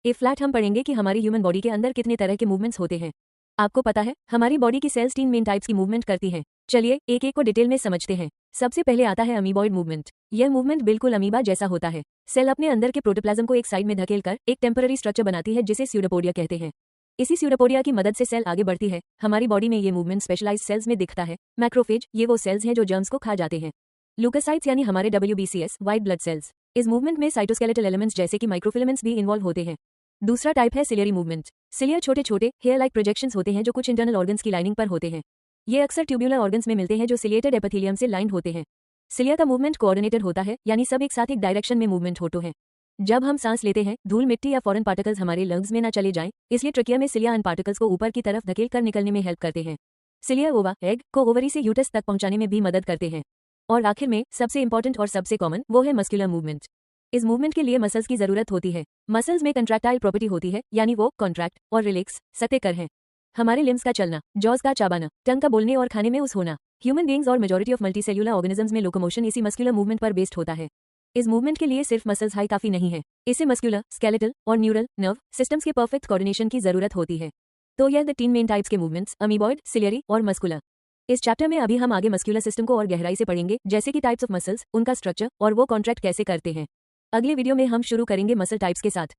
ए flat हम पढ़ेंगे कि हमारी ह्यूमन बॉडी के अंदर कितने तरह के मूवमेंट्स होते हैं। आपको पता है हमारी बॉडी की सेल्स 3 मेन टाइप्स की मूवमेंट करती हैं। चलिए एक एक को डिटेल में समझते हैं। सबसे पहले आता है अमीबॉइड मूवमेंट। यह मूवमेंट बिल्कुल अमीबा जैसा होता है। सेल अपने अंदर के प्रोटोप्लाज्म को एक साइड में धकेलकर एक टेम्पररी स्ट्रक्चर बनाती है जिसे स्यूडोपोडिया कहते हैं। इसी स्यूडोपोडिया की मदद से सेल आगे बढ़ती है। हमारी बॉडी में ये मूवमेंट स्पेशलाइज्ड सेल्स में दिखता है। मैक्रोफेज ये वो सेल्स हैं जो जर्म्स को खा जाते हैं। ल्यूकोसाइट्स यानी हमारे WBCS व्हाइट ब्लड सेल्स। इस मूवमेंट में साइटोस्केलेटल एलिमेंट्स जैसे कि माइक्रोफिलामेंट्स भी इन्वॉल्व होते हैं। दूसरा टाइप है सिलियरी मूवमेंट। सिलिया छोटे छोटे हेयर लाइक प्रोजेक्शंस होते हैं जो कुछ इंटरनल ऑर्गन्स की लाइनिंग पर होते हैं। ये अक्सर ट्यूब्यूलर ऑर्गन्स में मिलते हैं जो सिलिएटेड एपिथेलियम से लाइंड होते हैं। सिलिया का मूवमेंट कोऑर्डिनेटेड होता है यानी सब एक साथ एक डायरेक्शन में मूवमेंट होते हैं। जब हम सांस लेते हैं धूल मिट्टी या फॉरेन पार्टिकल्स हमारे लंग्स में न चले जाएं, इसलिए ट्रकिया में सिलिया अन पार्टिकल्स को ऊपर की तरफ धकेल कर निकलने में हेल्प करते हैं। सिलिया ओवा एग को ओवरी से यूटस तक पहुंचाने में भी मदद करते हैं। और आखिर में सबसे इंपॉर्टेंट और सबसे कॉमन वो है मस्कुलर मूवमेंट। इस मूवमेंट के लिए मसल्स की जरूरत होती है। मसल्स में कंट्रैक्टाइल प्रॉपर्टी होती है यानी वो कॉन्ट्रैक्ट और रिलैक्स सकते कर हैं। हमारे लिम्स का चलना, जॉज का चाबाना, टंग का बोलने और खाने में उस होना। ह्यूमन बीइंग्स और मेजॉरिटी ऑफ मल्टीसेल्युलर ऑर्गेनिजम्स में लोकोमोशन इसी मस्कुलर मूवमेंट पर बेस्ड होता है। इस मूवमेंट के लिए सिर्फ मसल्स हाई काफी नहीं है, इसे मस्कुलर, स्केलेटल और न्यूरल नर्व सिस्टम्स के परफेक्ट कोऑर्डिनेशन की जरूरत होती है। तो यह द 3 मेन टाइप्स के मूवमेंट्स अमीबॉइड, सिलियरी और मस्कुलर। इस चैप्टर में अभी हम आगे मस्कुलर सिस्टम को और गहराई से पढ़ेंगे, जैसे कि टाइप्स ऑफ मसल्स, उनका स्ट्रक्चर और वो कॉन्ट्रैक्ट कैसे करते हैं। अगले वीडियो में हम शुरू करेंगे मसल टाइप्स के साथ।